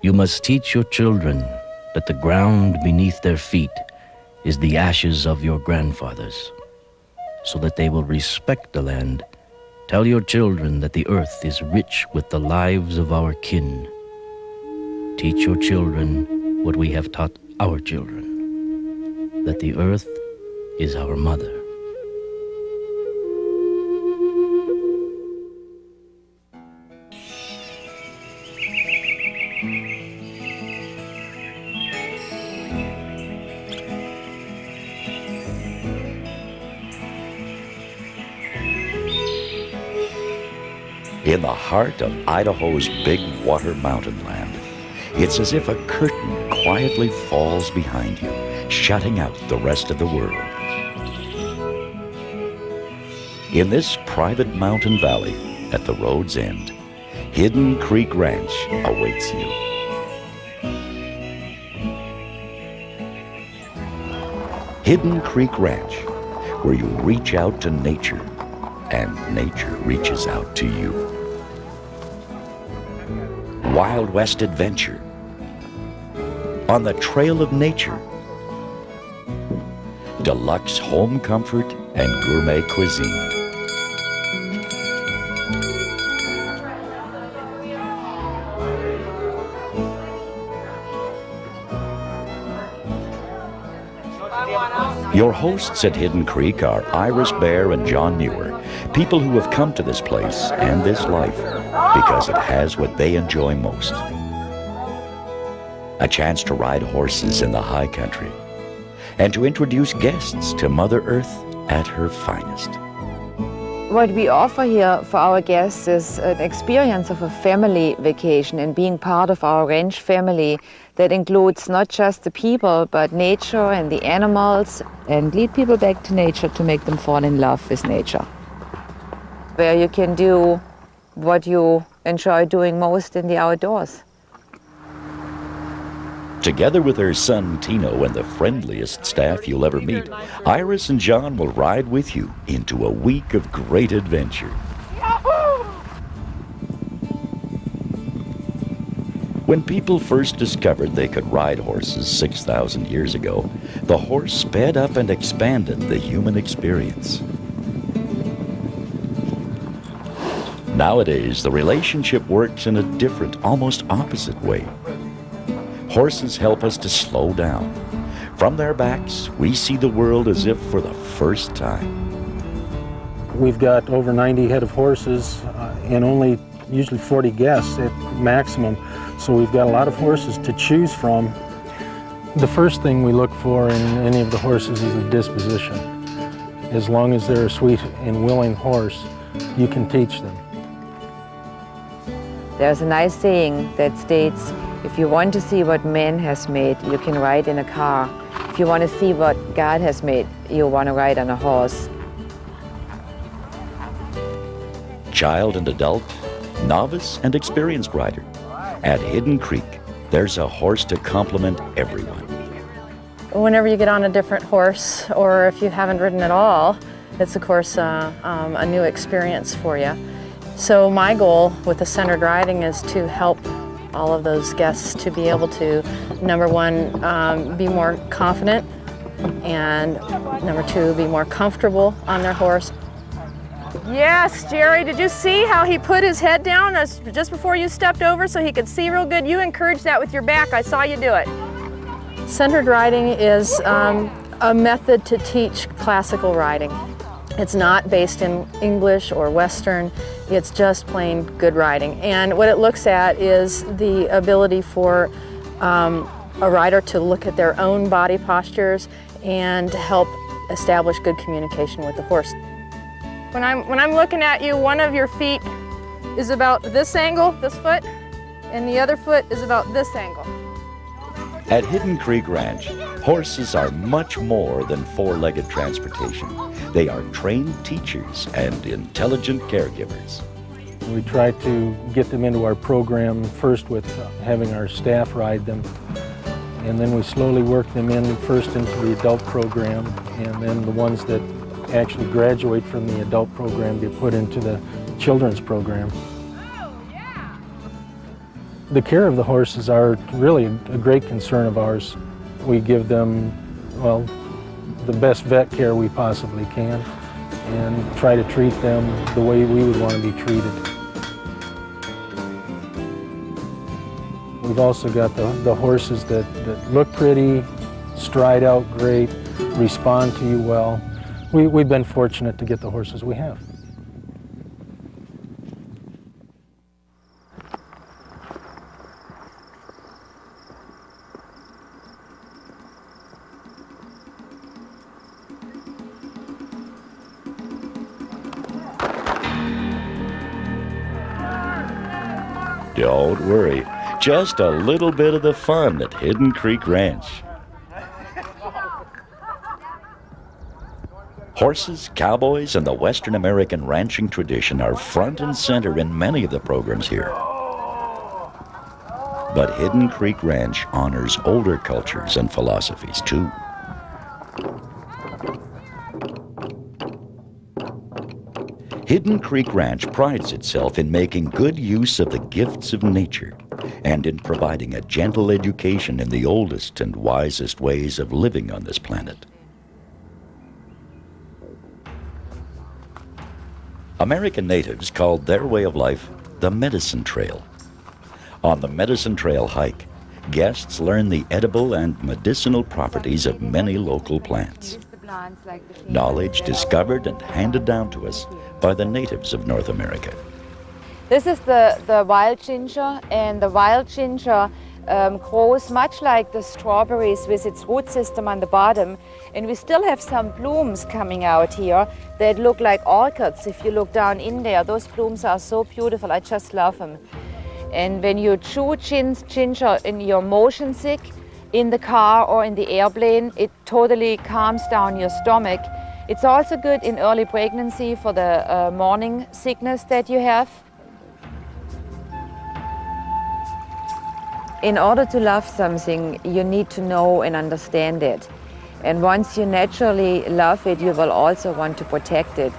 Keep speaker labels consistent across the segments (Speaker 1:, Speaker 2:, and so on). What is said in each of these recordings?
Speaker 1: You must teach your children that the ground beneath their feet is the ashes of your grandfathers, so that they will respect the land. Tell your children that the earth is rich with the lives of our kin. Teach your children what we have taught our children, that the earth is our mother.
Speaker 2: In the heart of Idaho's big water mountain land, it's as if a curtain quietly falls behind you, shutting out the rest of the world. In this private mountain valley at the road's end, Hidden Creek Ranch awaits you. Hidden Creek Ranch, where you reach out to nature and nature reaches out to you. Wild West adventure on the trail of nature. Deluxe home comfort and gourmet cuisine. Your hosts at Hidden Creek are Iris Bear and John Muir, people who have come to this place and this life because it has what they enjoy most. A chance to ride horses in the high country and to introduce guests to Mother Earth at her finest.
Speaker 3: What we offer here for our guests is an experience of a family vacation and being part of our ranch family that includes not just the people, but nature and the animals, and lead people back to nature to make them fall in love with nature. Where you can do what you enjoy doing most in the outdoors.
Speaker 2: Together with her son Tino and the friendliest staff you'll ever meet, Iris and John will ride with you into a week of great adventure. When people first discovered they could ride horses 6,000 years ago, the horse sped up and expanded the human experience. Nowadays, the relationship works in a different, almost opposite way. Horses help us to slow down. From their backs, we see the world as if for the first time.
Speaker 4: We've got over 90 head of horses and only usually 40 guests at maximum. So we've got a lot of horses to choose from. The first thing we look for in any of the horses is the disposition. As long as they're a sweet and willing horse, you can teach them.
Speaker 3: There's a nice saying that states, if you want to see what man has made, you can ride in a car. If you want to see what God has made, you want to ride on a horse.
Speaker 2: Child and adult, novice and experienced rider. At Hidden Creek, there's a horse to complement everyone.
Speaker 5: Whenever you get on a different horse, or if you haven't ridden at all, it's of course a new experience for you. So my goal with the centered riding is to help all of those guests to be able to, number one, be more confident, and number two, be more comfortable on their horse. Yes, Jerry, did you see how he put his head down just before you stepped over so he could see real good? You encouraged that with your back. I saw you do it. Centered riding is a method to teach classical riding. It's not based in English or Western. It's just plain good riding. And what it looks at is the ability for a rider to look at their own body postures and help establish good communication with the horse. When I'm looking at you, one of your feet is about this angle, this foot, and the other foot is about this angle.
Speaker 2: At Hidden Creek Ranch, horses are much more than four-legged transportation. They are trained teachers and intelligent caregivers.
Speaker 4: We try to get them into our program first with having our staff ride them, and then we slowly work them in first into the adult program, and then the ones that actually graduate from the adult program get put into the children's program. The care of the horses are really a great concern of ours. We give them, well, the best vet care we possibly can and try to treat them the way we would want to be treated. We've also got the horses that look pretty, stride out great, respond to you well. We've been fortunate to get the horses we have.
Speaker 2: Don't worry, just a little bit of the fun at Hidden Creek Ranch. Horses, cowboys, and the Western American ranching tradition are front and center in many of the programs here. But Hidden Creek Ranch honors older cultures and philosophies too. Hidden Creek Ranch prides itself in making good use of the gifts of nature and in providing a gentle education in the oldest and wisest ways of living on this planet. American natives called their way of life the Medicine Trail. On the Medicine Trail hike, guests learn the edible and medicinal properties of many local plants. Knowledge discovered and handed down to us by the natives of North America.
Speaker 3: This is the wild ginger, and the wild ginger grows much like the strawberries with its root system on the bottom, and we still have some blooms coming out here that look like orchids. If you look down in there, those blooms are so beautiful. I just love them. And when you chew ginger and you're motion sick in the car or in the airplane, it totally calms down your stomach. It's also good in early pregnancy for the morning sickness that you have. In order to love something, you need to know and understand it. And once you naturally love it, you will also want to protect it.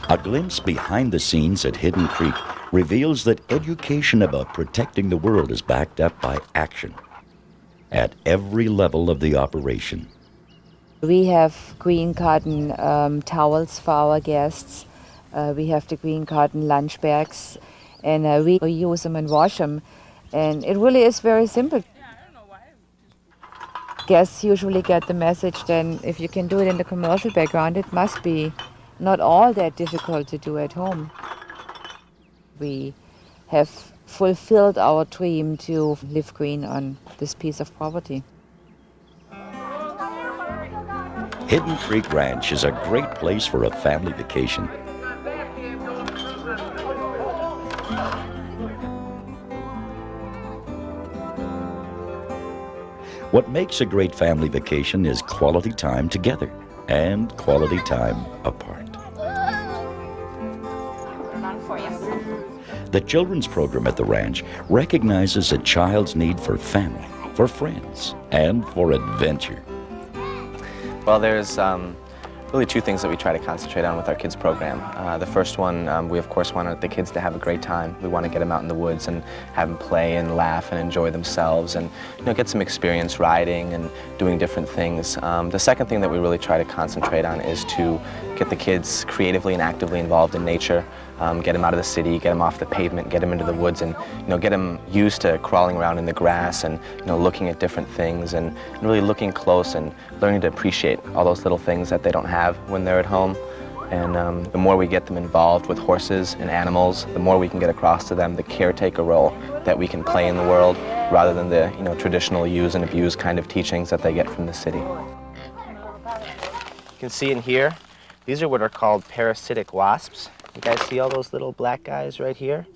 Speaker 2: A glimpse behind the scenes at Hidden Creek reveals that education about protecting the world is backed up by action at every level of the operation.
Speaker 3: We have green cotton towels for our guests. We have the green cotton lunch bags, and we use them and wash them. And it really is very simple. Guests usually get the message then if you can do it in the commercial background, it must be not all that difficult to do at home. We have fulfilled our dream to live green on this piece of property.
Speaker 2: Hidden Creek Ranch is a great place for a family vacation. What makes a great family vacation is quality time together and quality time apart. The children's program at the ranch recognizes a child's need for family, for friends, and for adventure.
Speaker 6: Well, there's really two things that we try to concentrate on with our kids program. The first one, we of course want the kids to have a great time. We want to get them out in the woods and have them play and laugh and enjoy themselves and get some experience riding and doing different things. The second thing that we really try to concentrate on is to get the kids creatively and actively involved in nature. Get them out of the city, get them off the pavement, get them into the woods, and get them used to crawling around in the grass and looking at different things and really looking close and learning to appreciate all those little things that they don't have when they're at home. And the more we get them involved with horses and animals, the more we can get across to them the caretaker role that we can play in the world, rather than the traditional use and abuse kind of teachings that they get from the city. You can see in here, these are what are called parasitic wasps. You guys see all those little black guys right here?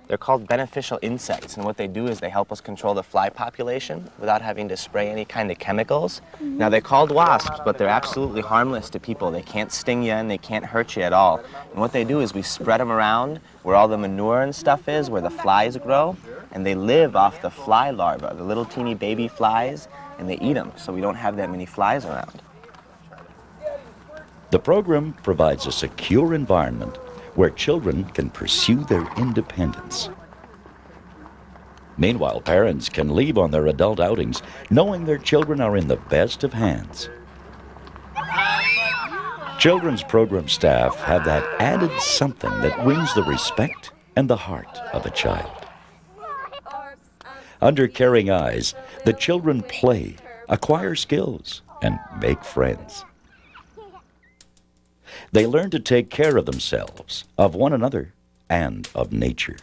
Speaker 6: They're called beneficial insects, and what they do is they help us control the fly population without having to spray any kind of chemicals. Now, they're called wasps, but they're absolutely harmless to people. They can't sting you and they can't hurt you at all. And what they do is we spread them around where all the manure and stuff is, where the flies grow, and they live off the fly larvae, the little teeny baby flies, and they eat them, so we don't have that many flies around.
Speaker 2: The program provides a secure environment where children can pursue their independence. Meanwhile, parents can leave on their adult outings knowing their children are in the best of hands. Children's program staff have that added something that wins the respect and the heart of a child. Under caring eyes, the children play, acquire skills, and make friends. They learn to take care of themselves, of one another, and of nature.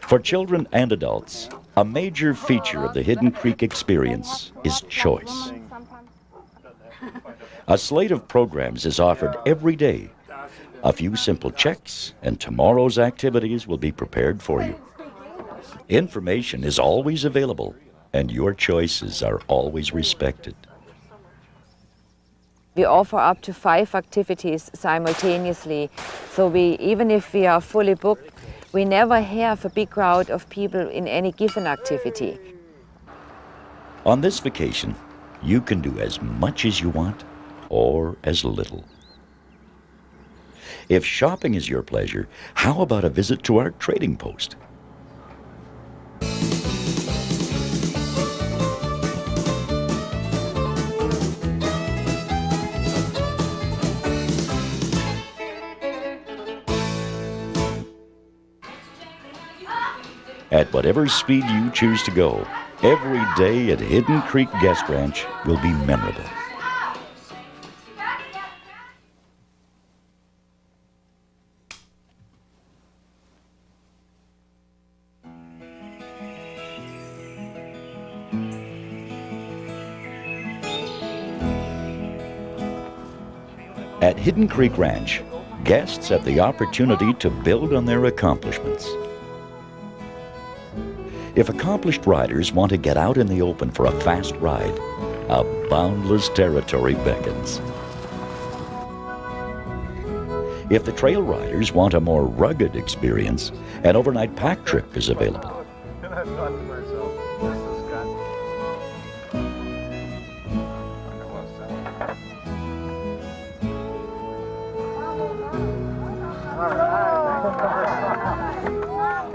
Speaker 2: For children and adults, a major feature of the Hidden Creek experience is choice. A slate of programs is offered every day. A few simple checks, and tomorrow's activities will be prepared for you. Information is always available, and your choices are always respected.
Speaker 3: We offer up to 5 activities simultaneously, so even if we are fully booked, we never have a big crowd of people in any given activity.
Speaker 2: On this vacation, you can do as much as you want or as little. If shopping is your pleasure, how about a visit to our trading post? At whatever speed you choose to go, every day at Hidden Creek Guest Ranch will be memorable. At Hidden Creek Ranch, guests have the opportunity to build on their accomplishments. If accomplished riders want to get out in the open for a fast ride, a boundless territory beckons. If the trail riders want a more rugged experience, an overnight pack trip is available.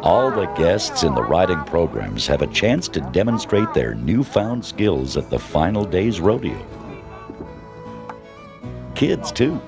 Speaker 2: All the guests in the riding programs have a chance to demonstrate their newfound skills at the final day's rodeo. Kids, too.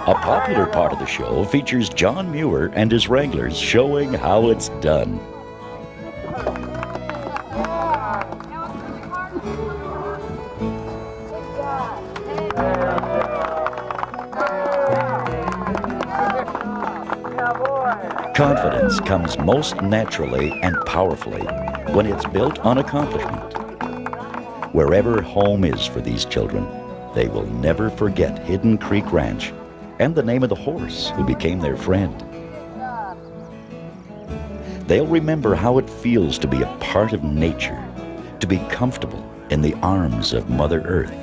Speaker 2: A popular part of the show features John Muir and his wranglers showing how it's done. Confidence comes most naturally and powerfully when it's built on accomplishment. Wherever home is for these children, they will never forget Hidden Creek Ranch and the name of the horse who became their friend. They'll remember how it feels to be a part of nature, to be comfortable in the arms of Mother Earth.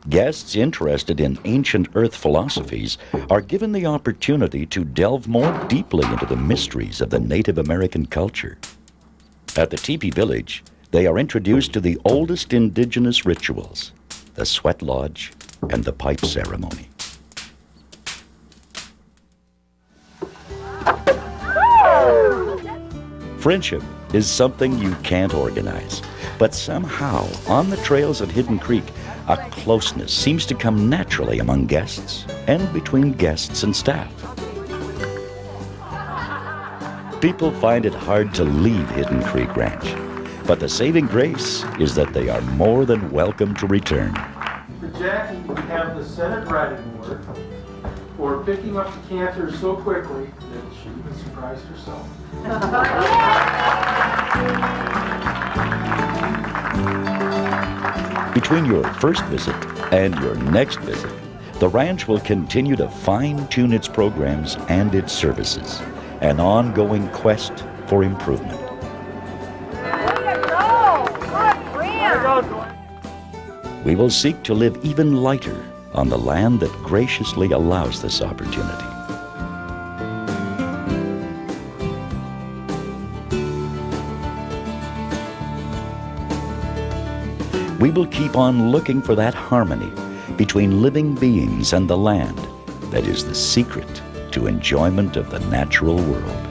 Speaker 2: Guests interested in ancient Earth philosophies are given the opportunity to delve more deeply into the mysteries of the Native American culture. At the Teepee Village, they are introduced to the oldest indigenous rituals, the sweat lodge and the pipe ceremony. Friendship is something you can't organize, but somehow on the trails at Hidden Creek, a closeness seems to come naturally among guests and between guests and staff. People find it hard to leave Hidden Creek Ranch, but the saving grace is that they are more than welcome to return.
Speaker 4: For Jackie, we have the centered riding board for picking up the canter so quickly that she even surprised herself.
Speaker 2: Between your first visit and your next visit, the ranch will continue to fine-tune its programs and its services, an ongoing quest for improvement. We will seek to live even lighter on the land that graciously allows this opportunity. We will keep on looking for that harmony between living beings and the land that is the secret to enjoyment of the natural world.